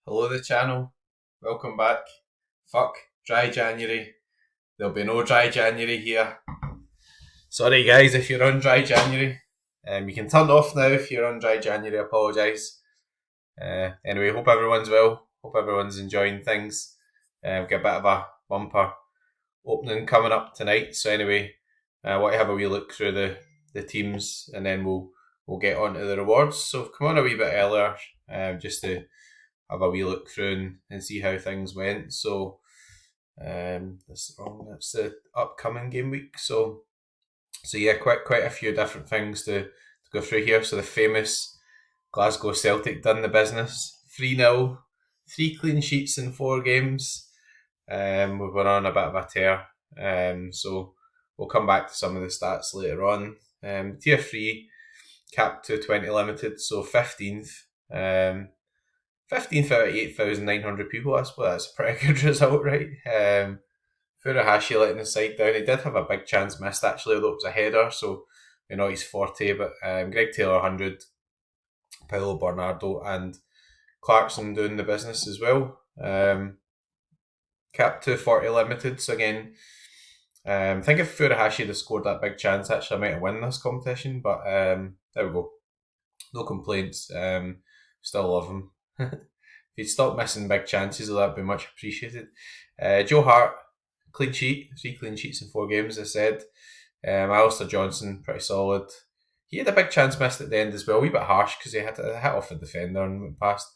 Hello the channel, welcome back. Fuck, dry January. There'll be no dry January here. Sorry guys if you're on dry January. You can turn off now if you're on dry January, I apologise. Anyway, hope everyone's well, hope everyone's enjoying things. We've got a bit of a bumper opening coming up tonight, so anyway, I want to have a wee look through the teams and then we'll get on to the rewards. So I've come on a wee bit earlier just to have a wee look through and see how things went. So that's the upcoming game week. So yeah, quite a few different things to go through here. So the famous Glasgow Celtic done the business. 3-0, 3 clean sheets in 4 games. We were on a bit of a tear. So we'll come back to some of the stats later on. Tier 3, capped to 20 limited, so 15th. 15th out of 8,900 people, I suppose that's a pretty good result, right? Furuhashi letting his side down. He did have a big chance missed, actually, although it was a header, so he's 40. But Greg Taylor 100, Paolo Bernardo and Clarkson doing the business as well. Capped to 40 limited, so again, I think if Furuhashi had scored that big chance, actually I might have won this competition, but there we go. No complaints. Still love him. If he'd stop missing big chances, that'd be much appreciated. Joe Hart, clean sheet, 3 clean sheets in 4 games, as I said. Alistair Johnson, pretty solid. He had a big chance missed at the end as well, a wee bit harsh because he had to hit off the defender and went past.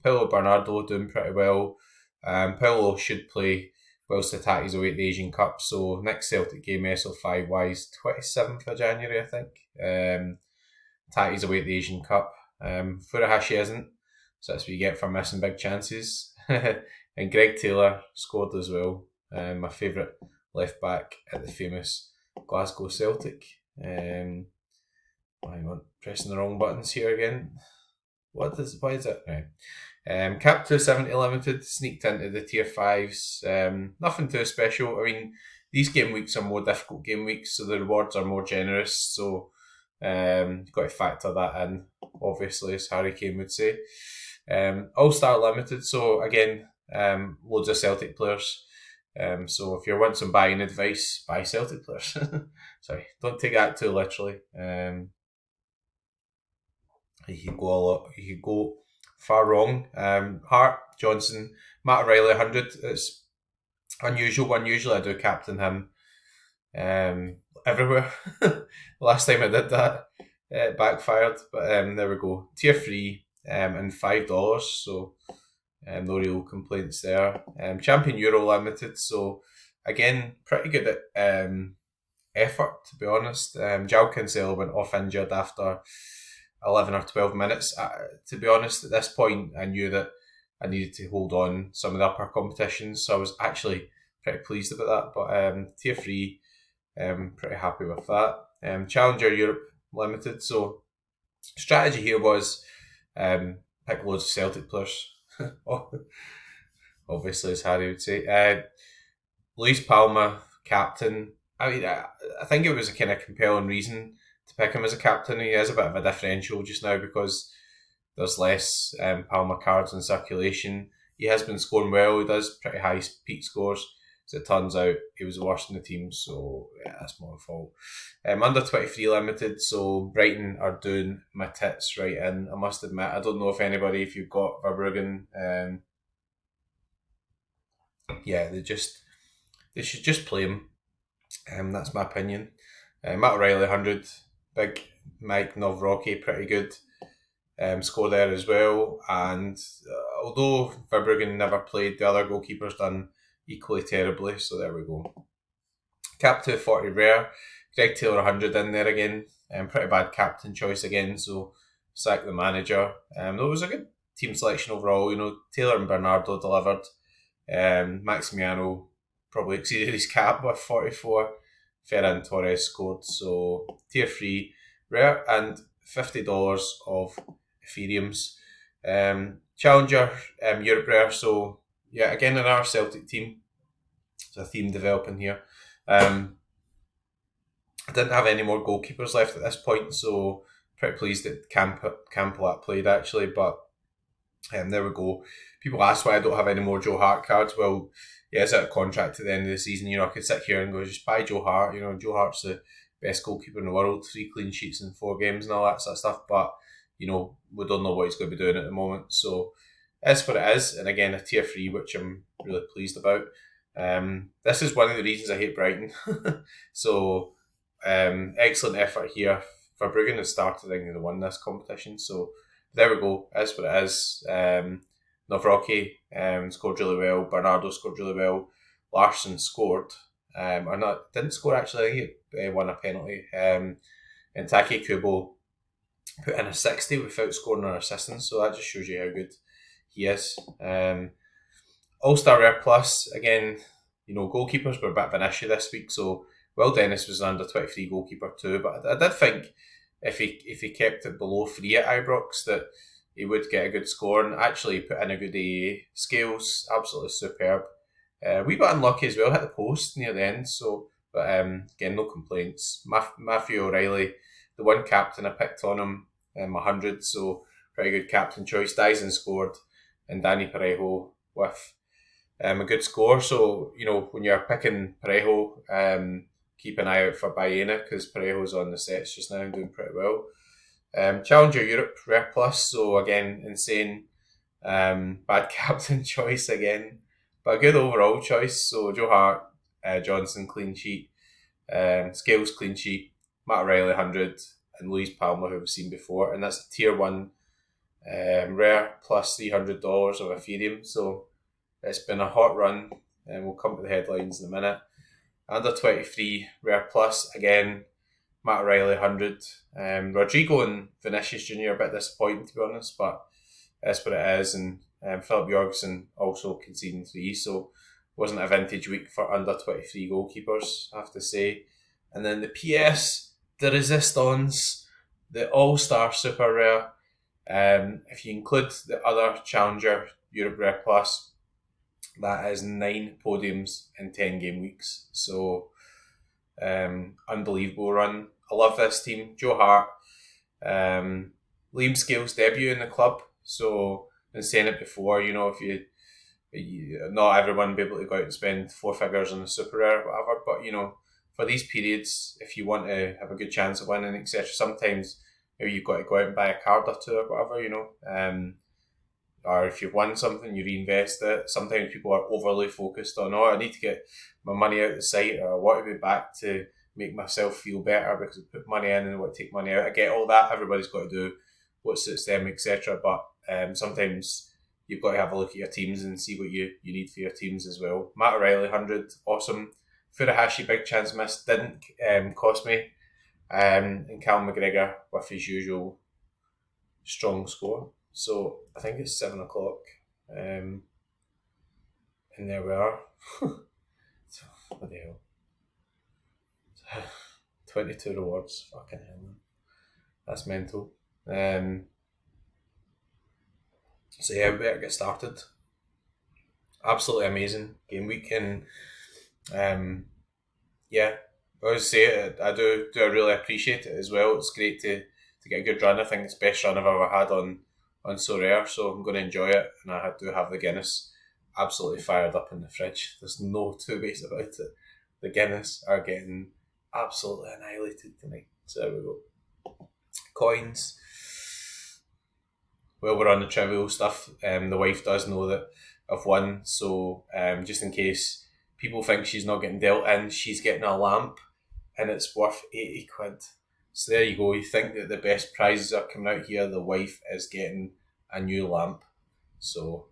Paolo Bernardo doing pretty well. Paolo should play whilst the Tatties away at the Asian Cup, so next Celtic game SO5 wise, 27th of January, I think. Tatties away at the Asian Cup. Furuhashi isn't, so that's what you get for missing big chances. And Greg Taylor scored as well. My favourite left back at the famous Glasgow Celtic. Hang on, pressing the wrong buttons here again. Why is it? Right. Cap to 70 limited, sneaked into the tier 5s. Nothing too special. I mean, these game weeks are more difficult game weeks, so the rewards are more generous. So you've got to factor that in, obviously, as Harry Kane would say. All-Star limited, so again, loads of Celtic players. So if you want some buying advice, buy Celtic players. Sorry, don't take that too literally. You could go far wrong. Hart, Johnson, Matt O'Reilly 100. It's unusual. Usually I do captain him everywhere. Last time I did that, it backfired. But there we go. Tier 3 and $5. So no real complaints there. Champion Euro limited. So again, pretty good at effort, to be honest. João Cancelo went off injured after 11 or 12 minutes. To be honest, at this point, I knew that I needed to hold on some of the upper competitions, so I was actually pretty pleased about that. But tier 3, pretty happy with that. Challenger Europe Limited. So strategy here was pick loads of Celtic players. Obviously, as Harry would say. Luis Palma, captain. I mean, I think it was a kind of compelling reason to pick him as a captain. He is a bit of a differential just now because there's less Palma cards in circulation. He has been scoring well. He does pretty high peak scores. As it turns out, he was the worst in the team, so yeah, that's my fault. Under 23 limited, so Brighton are doing my tits right in. I must admit, I don't know if you've got Verbruggen. Yeah, they should just play him. That's my opinion. Matt O'Reilly 100, big Mike Novrocky, pretty good score there as well. And although Verbruggen never played, the other goalkeepers done equally terribly, so there we go. Cap to 40 rare, Greg Taylor 100 in there again. Pretty bad captain choice again, so sack the manager. Though it was a good team selection overall. Taylor and Bernardo delivered. Maximiano probably exceeded his cap with 44. Ferran Torres scored, so tier 3 rare and $50 of Ethereums. Challenger Europe rare, so yeah, again another Celtic team. There's a theme developing here. I didn't have any more goalkeepers left at this point, so pretty pleased that Campolat played actually, but There we go. People ask why I don't have any more Joe Hart cards. Well, yeah, it's out of contract at the end of the season. I could sit here and go, just buy Joe Hart. Joe Hart's the best goalkeeper in the world, 3 clean sheets in 4 games and all that sort of stuff. But, we don't know what he's going to be doing at the moment. So that's what it is. And again, a tier 3, which I'm really pleased about. This is one of the reasons I hate Brighton. So, excellent effort here. Verbruggen has started and they won this competition. So, there we go. That's what it is. Novrocky scored really well. Bernardo scored really well. Larsson scored. Didn't score actually. I think he won a penalty. And Take Kubo put in a 60 without scoring or assisting. So that just shows you how good he is. All-Star Rare Plus, again, goalkeepers were a bit of an issue this week. So Will Dennis was an under 23 goalkeeper too. But I did think if he kept it below 3 at Ibrox that he would get a good score, and actually put in a good AA. Scales, absolutely superb. Wee bit unlucky as well, hit the post near the end, but again, no complaints. Matthew O'Reilly, the one captain I picked on him, 100, so pretty good captain choice. Dyson scored, and Danny Parejo with a good score. So, when you're picking Parejo, keep an eye out for Baena, because Parejo's on the sets just now and doing pretty well. Challenger Europe Rare Plus, so again, insane. Bad captain choice again, but a good overall choice. So Joe Hart, Johnson clean sheet, Scales clean sheet, Matt O'Reilly 100, and Luis Palma, who we've seen before, and that's a tier 1 rare plus $300 of Ethereum. So it's been a hot run, and we'll come to the headlines in a minute. Under 23 rare plus again. Matt O'Reilly 100. Rodrigo and Vinicius Jr. a bit disappointing, to be honest, but that's what it is. And Philip Jorgensen also conceding 3, so wasn't a vintage week for under 23 goalkeepers, I have to say. And then the PS, the Resistance, the All-Star Super Rare. If you include the other Challenger Europe Rare Plus, that is 9 podiums in 10 game weeks. So unbelievable run. I love this team. Joe Hart, Liam Scales' debut in the club. So, been saying it before, if you not everyone will be able to go out and spend 4 figures on a super rare or whatever, but for these periods, if you want to have a good chance of winning, etc., sometimes maybe you've got to go out and buy a card or 2 or whatever, or if you've won something, you reinvest it. Sometimes people are overly focused on, I need to get my money out of the site, or I want to be back to make myself feel better because I put money in and I want to take money out. I get all that. Everybody's got to do what suits them, etc. But sometimes you've got to have a look at your teams and see what you need for your teams as well. Matt O'Reilly 100, awesome. Furuhashi big chance missed, didn't cost me. And Callum McGregor with his usual strong score. So I think it's 7 o'clock. And there we are. So, what the hell? 22 rewards. Fucking hell, man. That's mental. So yeah, we better get started. Absolutely amazing game week, and yeah, I always say it, I do really appreciate it as well. It's great to get a good run. I think it's the best run I've ever had on Sorare, so I'm going to enjoy it, and I do have the Guinness absolutely fired up in the fridge. There's no two ways about it. The Guinness are getting absolutely annihilated tonight. So there we go. Coins. Well, we're on the trivial stuff. The wife does know that I've won, so just in case people think she's not getting dealt in, she's getting a lamp, and it's worth 80 quid. So there you go. You think that the best prizes are coming out here, the wife is getting a new lamp. So,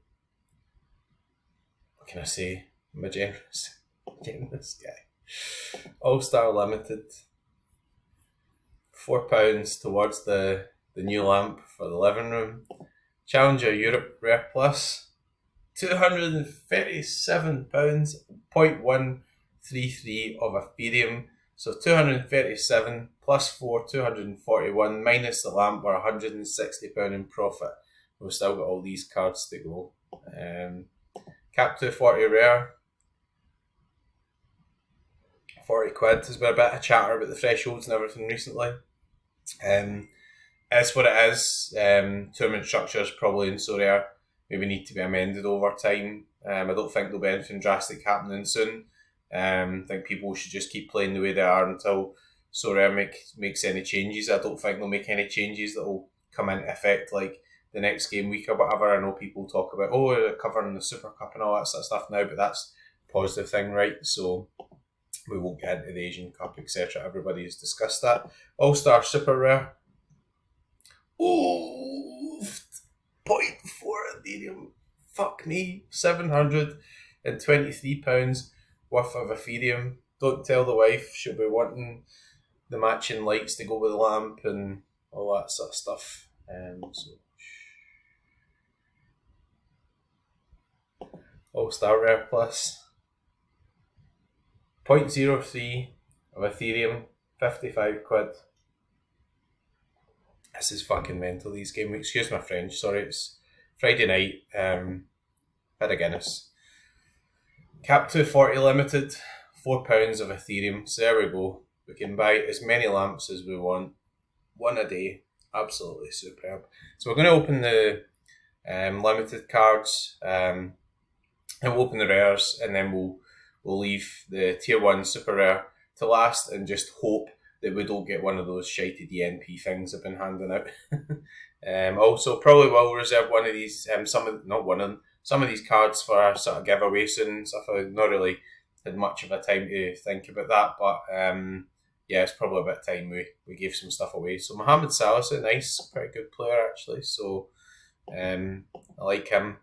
what can I say? I'm a generous getting this guy. All-Star Limited. £4 towards the new lamp for the living room. Challenger Europe Rare Plus. £237, 0.133 of Ethereum. So 237 plus 4, 241 minus the lamp, we're £160 in profit. We've still got all these cards to go. Cap 240 rare. 40 quid. There's been a bit of chatter about the thresholds and everything recently. It's what it is. Tournament structures probably in Sorare maybe need to be amended over time. I don't think there'll be anything drastic happening soon. I think people should just keep playing the way they are until Sorare makes any changes. I don't think they'll make any changes that will come into effect like the next game week or whatever. I know people talk about, they're covering the Super Cup and all that sort of stuff now, but that's a positive thing, right? So we won't get into the Asian Cup, etc. Everybody has discussed that. All-Star Super Rare. Oh, 0.4 Ethereum. Fuck me. £723 worth of Ethereum. Don't tell the wife, she'll be wanting the matching lights to go with the lamp and all that sort of stuff. All-Star Rare Plus. 0.03 of Ethereum, 55 quid. This is fucking mental, these game weeks. Excuse my French, sorry, it's Friday night. Had a Guinness. Cap 240 limited, £4 of Ethereum. So there we go. We can buy as many lamps as we want. One a day. Absolutely superb. So we're going to open the limited cards, and we'll open the rares, and then we'll leave the tier 1 super rare to last and just hope that we don't get one of those shitey DNP things I've been handing out. Also, probably will reserve one of these, some of these cards for a sort of giveaway soon. So I've not really had much of a time to think about that, but yeah, it's probably about time we gave some stuff away. So Mohamed Salah's a nice, pretty good player actually. So I like him.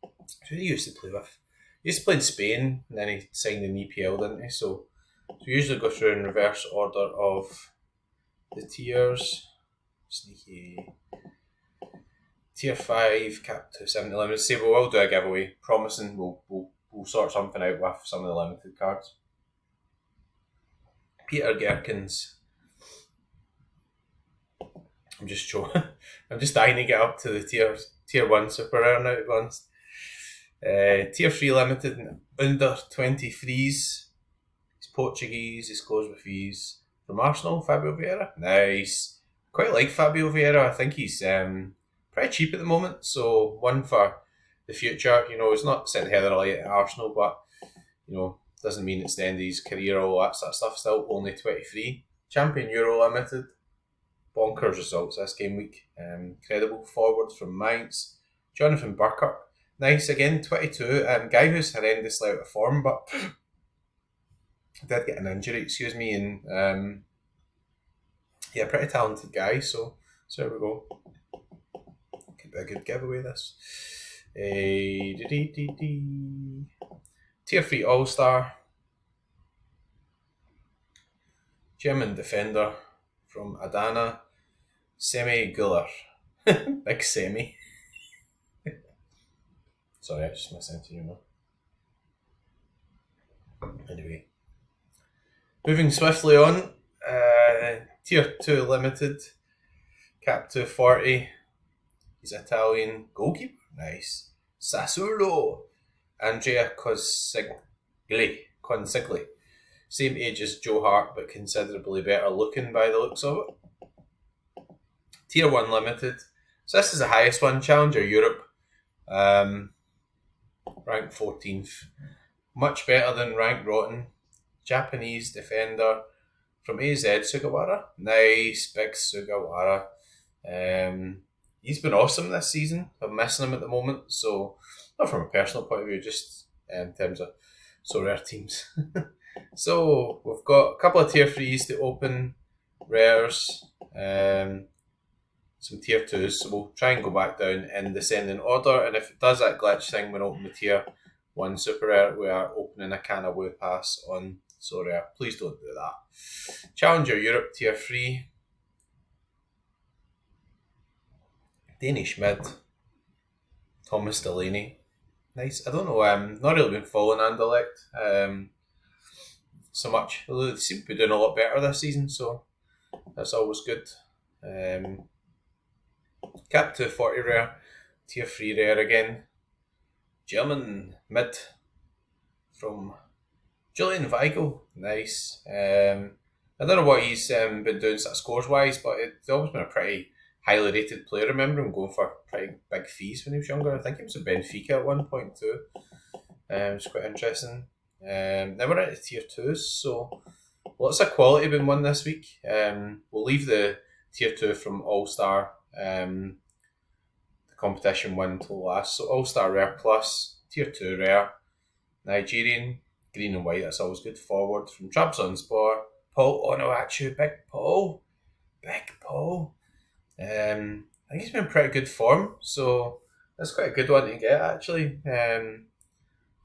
Who did he used to play with? He used to play in Spain, and then he signed in EPL, didn't he? So we usually go through in reverse order of the tiers. Sneaky. Tier 5, cap to 70 limited. Say we will do a giveaway, promising we'll sort something out with some of the limited cards. Peter Gherkins. I'm just dying to get up to the tier 1 super rare now, to be honest. Tier 3 limited and under 23s. He's Portuguese, he scores with ease. From Arsenal, Fabio Vieira. Nice. Quite like Fabio Vieira. I think he's pretty cheap at the moment, so one for the future. You know, he's not sent heather light at Arsenal, but you know, doesn't mean it's the end of his career, all that sort of stuff. Still only 23. Champion Euro limited. Bonkers results this game week. Incredible forwards from Mainz. Jonathan Burkert. Nice again, 22. Guy who's horrendously out of form, but did get an injury, excuse me, and yeah, pretty talented guy. So there we go. Could be a good giveaway. This. Tier 3 All Star. German defender from Adana. Semi Guller. Big Semi. Sorry, I just missed into you now. Anyway. Moving swiftly on. Tier 2 limited. Cap 240. He's Italian goalkeeper. Nice. Sassuolo. Andrea Consigli. Same age as Joe Hart, but considerably better looking by the looks of it. Tier 1 limited. So this is the highest one. Challenger Europe. Ranked 14th. Much better than ranked rotten. Japanese defender from AZ, Sugawara. Nice, big Sugawara. He's been awesome this season. I'm missing him at the moment, so not from a personal point of view, just in terms of Sorare teams. So we've got a couple of tier 3s to open, rares, some tier 2s, so we'll try and go back down in descending order, and if it does that glitch thing when open the tier 1 super rare, we are opening a can of Blue Pass on Sorare. Please don't do that. Challenger Europe tier 3. Danish mid. Thomas Delaney. Nice. I don't know, not really been following Anderlecht so much. Although they seem to be doing a lot better this season, so that's always good. Cap 240 rare. Tier 3 rare again. German mid from Julian Weigl. Nice. I don't know what he's been doing sort of scores wise, but it's always been a pretty highly rated player. I remember him going for pretty big fees when he was younger. I think he was at Benfica at one point too. It's quite interesting. Now we're into tier twos, so lots of quality been won this week. We'll leave the tier two from All Star, the competition one till last. So All Star Rare Plus, tier two rare, Nigerian, green and white. That's always good. Forward from Trabzonspor, Paul Onuachu, Big Paul, Big Paul. I think he's been in pretty good form, so that's quite a good one to get actually.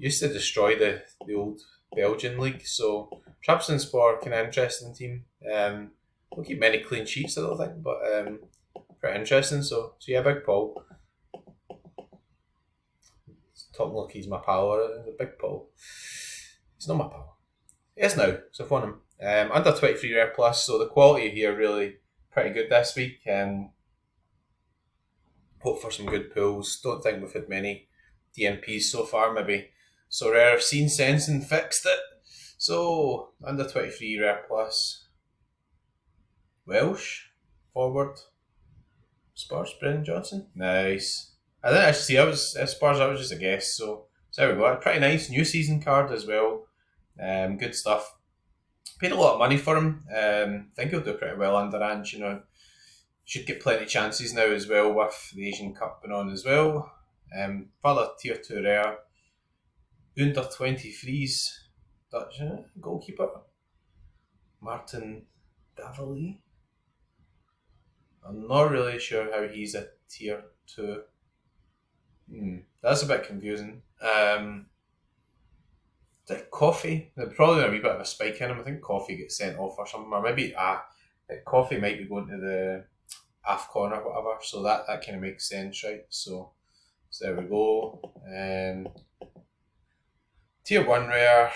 Used to destroy the old Belgian league, so Trabzonspor, kind of interesting team. Don't keep many clean sheets, I don't think, but pretty interesting. So yeah, Big Paul. Talking like he's my pal, or the Big Paul. He's not my pal. He is now, so I've won him. Under 23 Rare Plus, so the quality here really pretty good this week. Hope for some good pulls. Don't think we've had many DNPs so far, maybe. Sorare have seen sense and fixed it. So, under 23 Rare Plus. Welsh, forward. Spurs, Brennan Johnson. Nice. I didn't actually see I was Spurs, I was just a guess. So there we go. Pretty nice new season card as well. Good stuff. Paid a lot of money for him. Think he'll do pretty well under Ange, Should get plenty of chances now as well with the Asian Cup going on as well. Further tier 2 rare. Under 23s Dutch goalkeeper. Martin Davily. I'm not really sure how he's a tier 2. That's a bit confusing. Coffee. There's probably a wee bit of a spike in him. I think Coffee gets sent off or something. Or maybe Coffee might be going to the AFCON or whatever. So that kind of makes sense, right? So there we go. Tier 1 rare.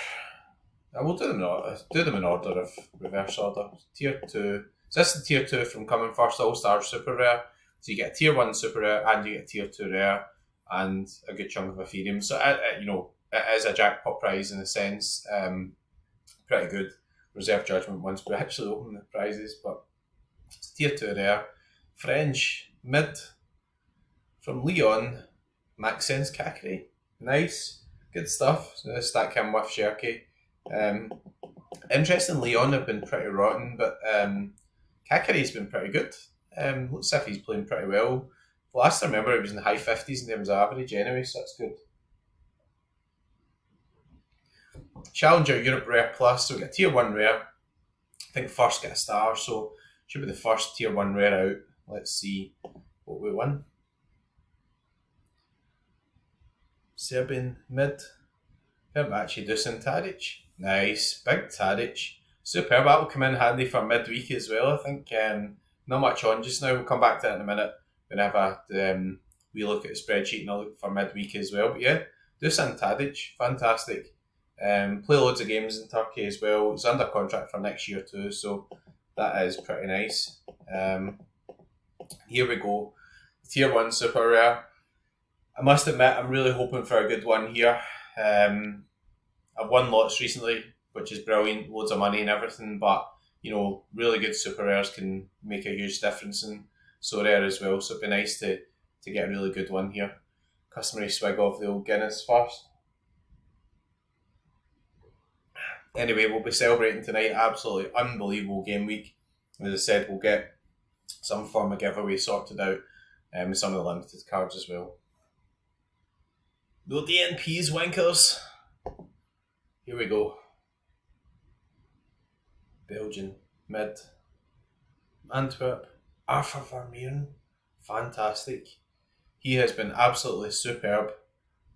I will do them in order of reverse order. Tier 2. So this is the tier 2 from coming first All-Star Super Rare. So you get a tier 1 Super Rare and you get a tier 2 Rare and a good chunk of Ethereum. So it is a jackpot prize in a sense. Pretty good. Reserve judgment once we actually open the prizes, but it's tier 2 Rare. French mid from Lyon, Maxence Cacré. Nice. Good stuff. So stack him with Sherky. Interesting, Lyon have been pretty rotten, but Cacré's been pretty good. Looks as if he's playing pretty well. Last I remember, he was in the high 50s in terms of average anyway, so that's good. Challenger Europe Rare Plus, so we get tier 1 rare. I think first get a star, so should be the first tier 1 rare out. Let's see what we won. Serbian mid. Actually, Dusan Tadic. Nice. Big Tadic. Superb. That will come in handy for midweek as well, I think. Not much on just now. We'll come back to that in a minute. Whenever we look at the spreadsheet and I'll look for midweek as well. But yeah, Dusan Tadic. Fantastic. Play loads of games in Turkey as well. He's under contract for next year too, so that is pretty nice. Here we go. Tier 1 Super Rare. I must admit, I'm really hoping for a good one here. I've won lots recently, which is brilliant, loads of money and everything, but really good super rares can make a huge difference in Sorare as well, so it'd be nice to get a really good one here. Customary swig of the old Guinness first. Anyway, we'll be celebrating tonight. Absolutely unbelievable game week. As I said, we'll get some form of giveaway sorted out with some of the limited cards as well. No DNPs, wankers. Here we go. Belgian mid. Antwerp. Arthur Vermeeren. Fantastic. He has been absolutely superb.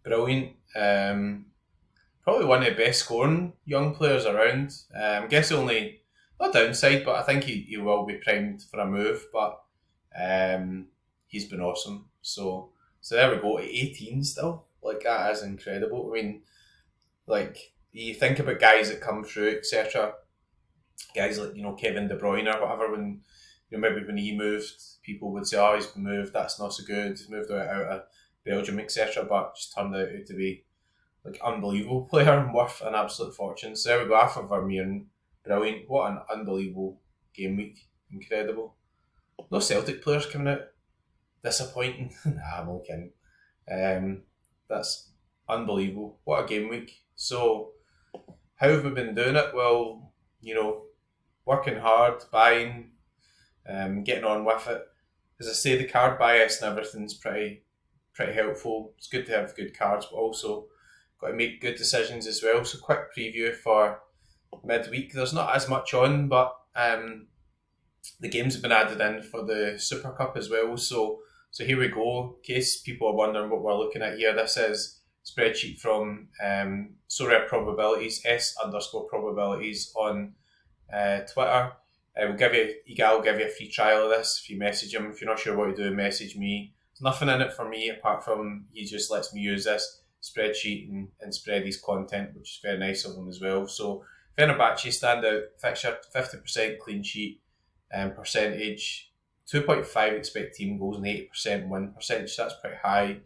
Brilliant. Probably one of the best scoring young players around. I guess only, not downside, but I think he will be primed for a move. But he's been awesome. So there we go. 18 still. That is incredible. I mean, you think about guys that come through, etc. Guys like Kevin De Bruyne or whatever. When maybe when he moved, people would say, "Oh, he's been moved. That's not so good. He's moved out of Belgium, etc." But just turned out to be unbelievable player and worth an absolute fortune. So there we go. Arthur Vermeeren, brilliant. What an unbelievable game week. Incredible. No Celtic players coming out. Disappointing. Nah, I'm only kidding. That's unbelievable. What a game week. So, how have we been doing it? Well, working hard, buying, getting on with it. As I say, the card bias and everything's pretty helpful. It's good to have good cards, but also got to make good decisions as well. So, quick preview for midweek. There's not as much on, but the games have been added in for the Super Cup as well. So here we go. In case people are wondering what we're looking at here, this is a spreadsheet from Sorare Probabilities, S_probabilities on Twitter. We'll give you Igal will give you a free trial of this if you message him. If you're not sure what to do, message me. There's nothing in it for me apart from he just lets me use this spreadsheet and spread his content, which is very nice of him as well. So Fenerbahce standout fixture, 50% clean sheet percentage, 2.5 expect team goals and 80% win percentage. That's pretty high.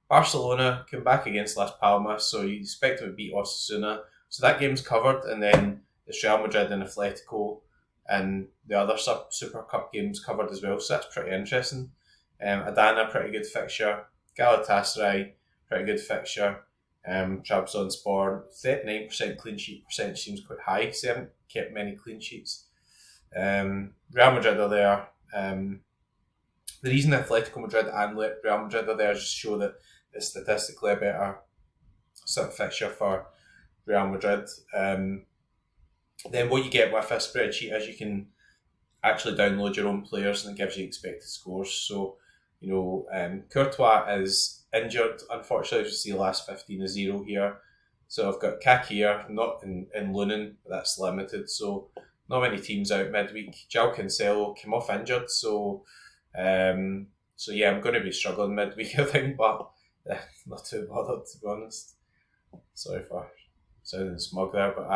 Barcelona came back against Las Palmas, so you expect to beat Osasuna. So that game's covered, and then it's Real Madrid and Atletico, and the other Super Cup games covered as well. So that's pretty interesting. Adana, pretty good fixture. Galatasaray, pretty good fixture. Trabzonspor, 39% clean sheet percentage seems quite high. They haven't kept many clean sheets. Real Madrid are there. The reason Atletico Madrid and Real Madrid are there is just to show that it's statistically a better sort of fixture for Real Madrid. Then what you get with a spreadsheet is you can actually download your own players and it gives you expected scores. So, Courtois is injured. Unfortunately, as you see, last 15 is 0 here. So I've got Kak here, not in Lunin, but that's limited. So not many teams out midweek. João Cancelo came off injured, so yeah, I'm going to be struggling midweek, I think, but not too bothered, to be honest. Sorry for sounding smug there, but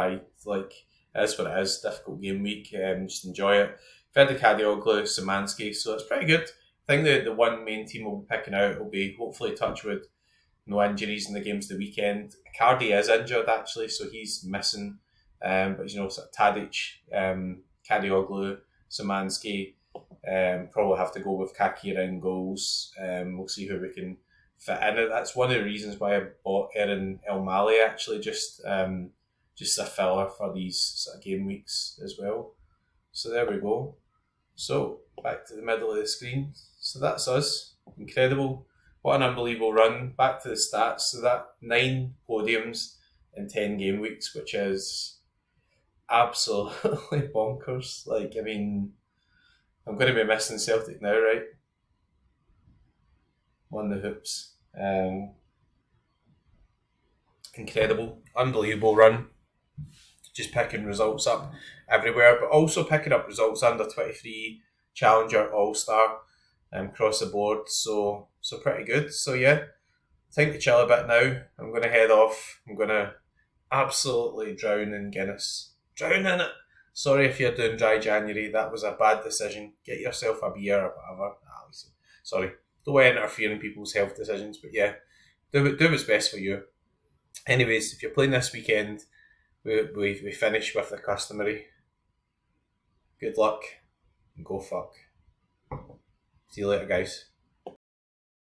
that's what it is. Difficult game week. Just enjoy it. Fedikadioglu, Szymanski, so it's pretty good. I think the one main team we'll be picking out will be hopefully Touchwood. No injuries in the games of the weekend. Icardi is injured actually, so he's missing. But sort of Tadic, Kadioglu, Szymanski, probably have to go with Kakira in goals. We'll see who we can fit in. That's one of the reasons why I bought Erin El Mali actually, just a filler for these sort of game weeks as well. So there we go. So back to the middle of the screen. So that's us. Incredible. What an unbelievable run. Back to the stats. So that 9 podiums in 10 game weeks, which is absolutely bonkers. I'm going to be missing Celtic now, right? Won the hoops. Incredible. Unbelievable run. Just picking results up everywhere, but also picking up results under 23 Challenger All-Star across the board. So pretty good. So yeah, time to chill a bit now. I'm going to head off. I'm going to absolutely drown in Guinness. Drown in it. Sorry if you're doing dry January. That was a bad decision. Get yourself a beer or whatever. Sorry. Don't want to interfere in people's health decisions, but yeah, do what's best for you. Anyways, if you're playing this weekend, we finish with the customary. Good luck and go fuck. See you later, guys.